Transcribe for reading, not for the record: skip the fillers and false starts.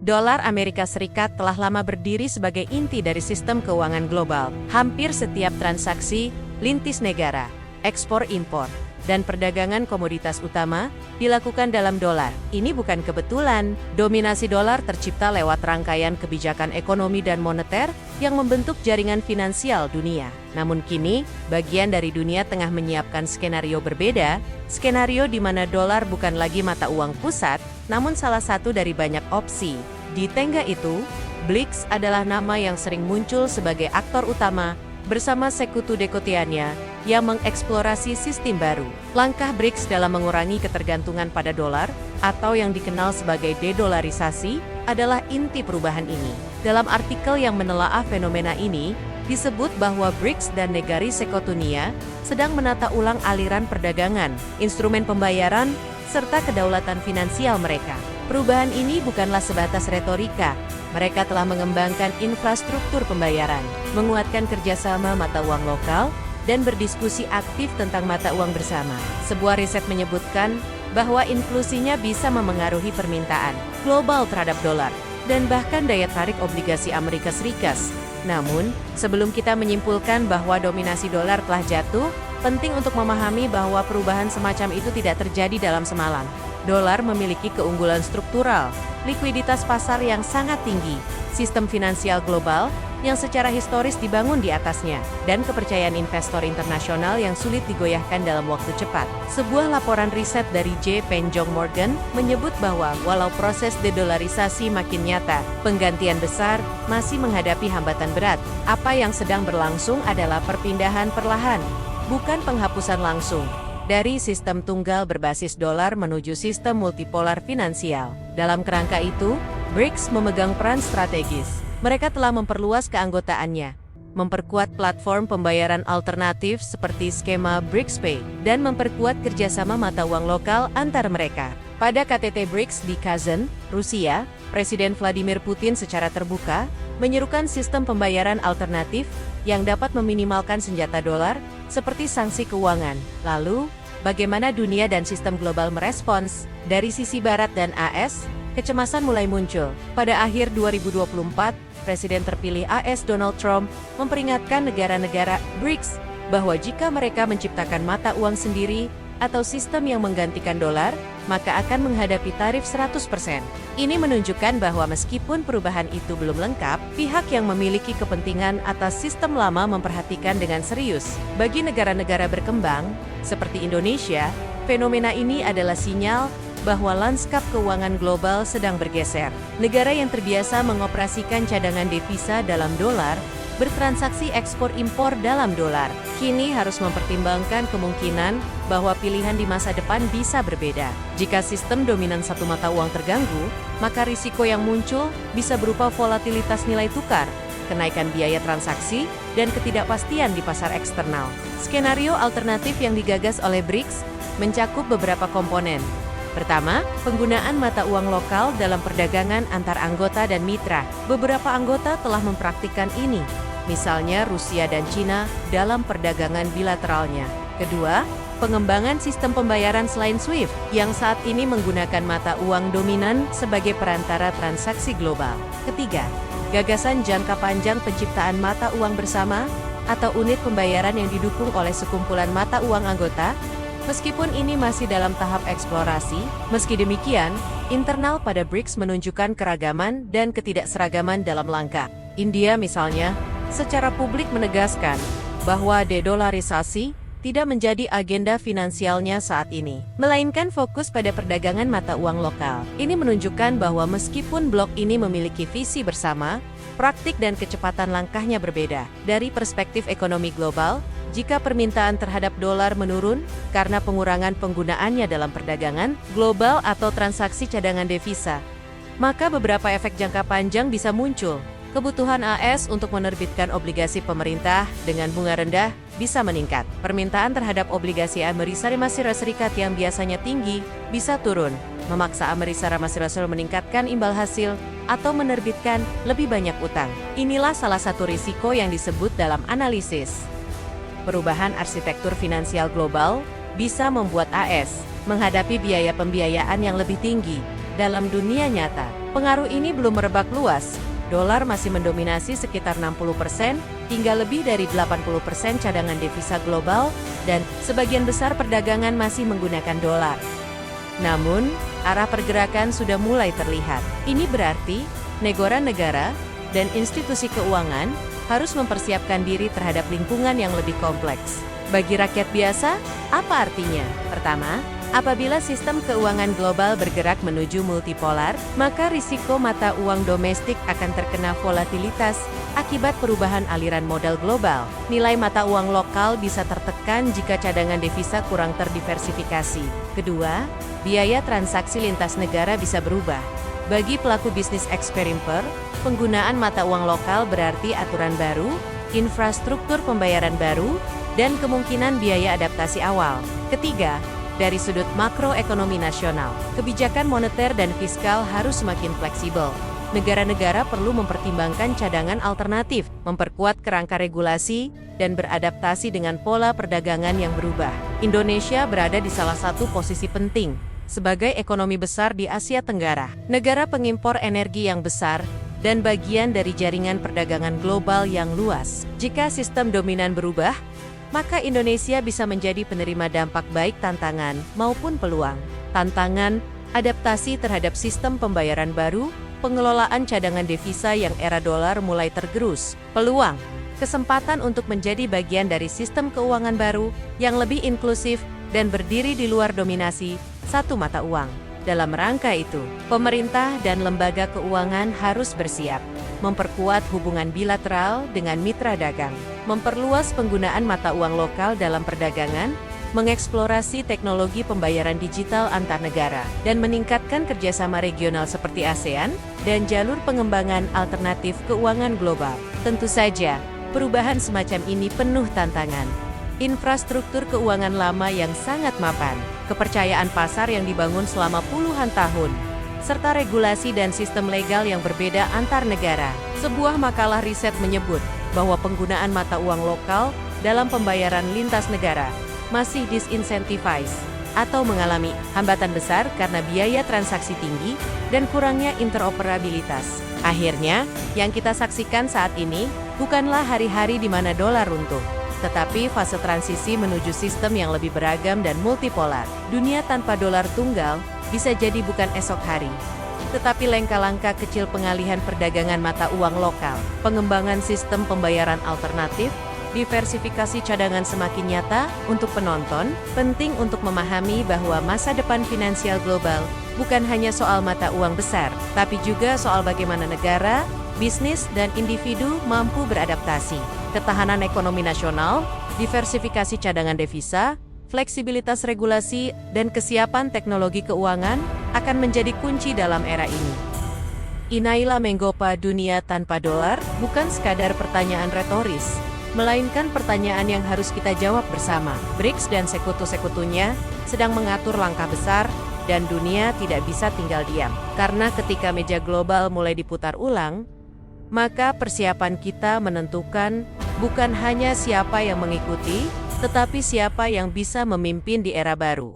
Dolar Amerika Serikat telah lama berdiri sebagai inti dari sistem keuangan global. Hampir setiap transaksi, lintis negara, ekspor-impor, dan perdagangan komoditas utama dilakukan dalam dolar. Ini bukan kebetulan. Dominasi dolar tercipta lewat rangkaian kebijakan ekonomi dan moneter yang membentuk jaringan finansial dunia. Namun kini, bagian dari dunia tengah menyiapkan skenario berbeda, skenario di mana dolar bukan lagi mata uang pusat, namun salah satu dari banyak opsi. Di tengah itu, BRICS adalah nama yang sering muncul sebagai aktor utama bersama sekutu dekutiannya yang mengeksplorasi sistem baru. Langkah BRICS dalam mengurangi ketergantungan pada dolar, atau yang dikenal sebagai dedolarisasi, adalah inti perubahan ini. Dalam artikel yang menelaah fenomena ini, disebut bahwa BRICS dan negara sekutunya sedang menata ulang aliran perdagangan, instrumen pembayaran, serta kedaulatan finansial mereka. Perubahan ini bukanlah sebatas retorika. Mereka telah mengembangkan infrastruktur pembayaran, menguatkan kerjasama mata uang lokal, dan berdiskusi aktif tentang mata uang bersama. Sebuah riset menyebutkan bahwa inklusinya bisa memengaruhi permintaan global terhadap dolar, dan bahkan daya tarik obligasi Amerika Serikat. Namun, sebelum kita menyimpulkan bahwa dominasi dolar telah jatuh, penting untuk memahami bahwa perubahan semacam itu tidak terjadi dalam semalam. Dolar memiliki keunggulan struktural, likuiditas pasar yang sangat tinggi, sistem finansial global yang secara historis dibangun di atasnya, dan kepercayaan investor internasional yang sulit digoyahkan dalam waktu cepat. Sebuah laporan riset dari J. Penjong Morgan menyebut bahwa walau proses dedolarisasi makin nyata, penggantian besar masih menghadapi hambatan berat. Apa yang sedang berlangsung adalah perpindahan perlahan, bukan penghapusan langsung, dari sistem tunggal berbasis dolar menuju sistem multipolar finansial. Dalam kerangka itu, BRICS memegang peran strategis. Mereka telah memperluas keanggotaannya, memperkuat platform pembayaran alternatif seperti skema BRICS Pay, dan memperkuat kerjasama mata uang lokal antar mereka. Pada KTT BRICS di Kazan, Rusia, Presiden Vladimir Putin secara terbuka menyerukan sistem pembayaran alternatif yang dapat meminimalkan senjata dolar, seperti sanksi keuangan. Lalu, bagaimana dunia dan sistem global merespons? Dari sisi Barat dan AS, kecemasan mulai muncul. Pada akhir 2024, Presiden terpilih AS Donald Trump memperingatkan negara-negara BRICS bahwa jika mereka menciptakan mata uang sendiri atau sistem yang menggantikan dolar, maka akan menghadapi tarif 100%. Ini menunjukkan bahwa meskipun perubahan itu belum lengkap, pihak yang memiliki kepentingan atas sistem lama memperhatikan dengan serius. Bagi negara-negara berkembang, seperti Indonesia, fenomena ini adalah sinyal bahwa lanskap keuangan global sedang bergeser. Negara yang terbiasa mengoperasikan cadangan devisa dalam dolar, bertransaksi ekspor-impor dalam dolar, kini harus mempertimbangkan kemungkinan bahwa pilihan di masa depan bisa berbeda. Jika sistem dominan satu mata uang terganggu, maka risiko yang muncul bisa berupa volatilitas nilai tukar, kenaikan biaya transaksi, dan ketidakpastian di pasar eksternal. Skenario alternatif yang digagas oleh BRICS mencakup beberapa komponen. Pertama, penggunaan mata uang lokal dalam perdagangan antar anggota dan mitra. Beberapa anggota telah mempraktikkan ini, misalnya Rusia dan Cina dalam perdagangan bilateralnya. Kedua, pengembangan sistem pembayaran selain SWIFT, yang saat ini menggunakan mata uang dominan sebagai perantara transaksi global. Ketiga, gagasan jangka panjang penciptaan mata uang bersama, atau unit pembayaran yang didukung oleh sekumpulan mata uang anggota. Meskipun ini masih dalam tahap eksplorasi, meski demikian, internal pada BRICS menunjukkan keragaman dan ketidakseragaman dalam langkah. India misalnya, secara publik menegaskan bahwa dedolarisasi tidak menjadi agenda finansialnya saat ini, melainkan fokus pada perdagangan mata uang lokal. Ini menunjukkan bahwa meskipun blok ini memiliki visi bersama, praktik dan kecepatan langkahnya berbeda. Dari perspektif ekonomi global, jika permintaan terhadap dolar menurun karena pengurangan penggunaannya dalam perdagangan global atau transaksi cadangan devisa, maka beberapa efek jangka panjang bisa muncul. Kebutuhan AS untuk menerbitkan obligasi pemerintah dengan bunga rendah bisa meningkat. Permintaan terhadap obligasi Amerika Serikat yang biasanya tinggi bisa turun, memaksa Amerika Serikat meningkatkan imbal hasil atau menerbitkan lebih banyak utang. Inilah salah satu risiko yang disebut dalam analisis. Perubahan arsitektur finansial global bisa membuat AS menghadapi biaya pembiayaan yang lebih tinggi dalam dunia nyata. Pengaruh ini belum merebak luas. Dolar masih mendominasi sekitar 60% hingga lebih dari 80% cadangan devisa global, dan sebagian besar perdagangan masih menggunakan dolar. Namun, arah pergerakan sudah mulai terlihat. Ini berarti, negara-negara dan institusi keuangan harus mempersiapkan diri terhadap lingkungan yang lebih kompleks. Bagi rakyat biasa, apa artinya? Pertama, apabila sistem keuangan global bergerak menuju multipolar, maka risiko mata uang domestik akan terkena volatilitas akibat perubahan aliran modal global. Nilai mata uang lokal bisa tertekan jika cadangan devisa kurang terdiversifikasi. Kedua, biaya transaksi lintas negara bisa berubah. Bagi pelaku bisnis eksperimen, penggunaan mata uang lokal berarti aturan baru, infrastruktur pembayaran baru, dan kemungkinan biaya adaptasi awal. Ketiga, dari sudut makroekonomi nasional, kebijakan moneter dan fiskal harus semakin fleksibel. Negara-negara perlu mempertimbangkan cadangan alternatif, memperkuat kerangka regulasi, dan beradaptasi dengan pola perdagangan yang berubah. Indonesia berada di salah satu posisi penting sebagai ekonomi besar di Asia Tenggara, negara pengimpor energi yang besar, dan bagian dari jaringan perdagangan global yang luas. Jika sistem dominan berubah, maka Indonesia bisa menjadi penerima dampak baik tantangan maupun peluang. Tantangan, adaptasi terhadap sistem pembayaran baru, pengelolaan cadangan devisa yang era dolar mulai tergerus. Peluang, kesempatan untuk menjadi bagian dari sistem keuangan baru yang lebih inklusif dan berdiri di luar dominasi satu mata uang. Dalam rangka itu, pemerintah dan lembaga keuangan harus bersiap memperkuat hubungan bilateral dengan mitra dagang, memperluas penggunaan mata uang lokal dalam perdagangan, mengeksplorasi teknologi pembayaran digital antar negara, dan meningkatkan kerjasama regional seperti ASEAN dan jalur pengembangan alternatif keuangan global. Tentu saja, perubahan semacam ini penuh tantangan. Infrastruktur keuangan lama yang sangat mapan, kepercayaan pasar yang dibangun selama puluhan tahun, serta regulasi dan sistem legal yang berbeda antar negara. Sebuah makalah riset menyebut bahwa penggunaan mata uang lokal dalam pembayaran lintas negara masih disincentivized atau mengalami hambatan besar karena biaya transaksi tinggi dan kurangnya interoperabilitas. Akhirnya, yang kita saksikan saat ini bukanlah hari-hari di mana dolar runtuh, tetapi fase transisi menuju sistem yang lebih beragam dan multipolar. Dunia tanpa dolar tunggal bisa jadi bukan esok hari, tetapi langkah-langkah kecil pengalihan perdagangan mata uang lokal, pengembangan sistem pembayaran alternatif, diversifikasi cadangan semakin nyata. Untuk penonton, penting untuk memahami bahwa masa depan finansial global bukan hanya soal mata uang besar, tapi juga soal bagaimana negara, bisnis, dan individu mampu beradaptasi. Ketahanan ekonomi nasional, diversifikasi cadangan devisa, fleksibilitas regulasi, dan kesiapan teknologi keuangan akan menjadi kunci dalam era ini. Inilah Menggopa dunia tanpa dolar, bukan sekadar pertanyaan retoris, melainkan pertanyaan yang harus kita jawab bersama. BRICS dan sekutu-sekutunya sedang mengatur langkah besar, dan dunia tidak bisa tinggal diam. Karena ketika meja global mulai diputar ulang, maka persiapan kita menentukan bukan hanya siapa yang mengikuti, tetapi siapa yang bisa memimpin di era baru.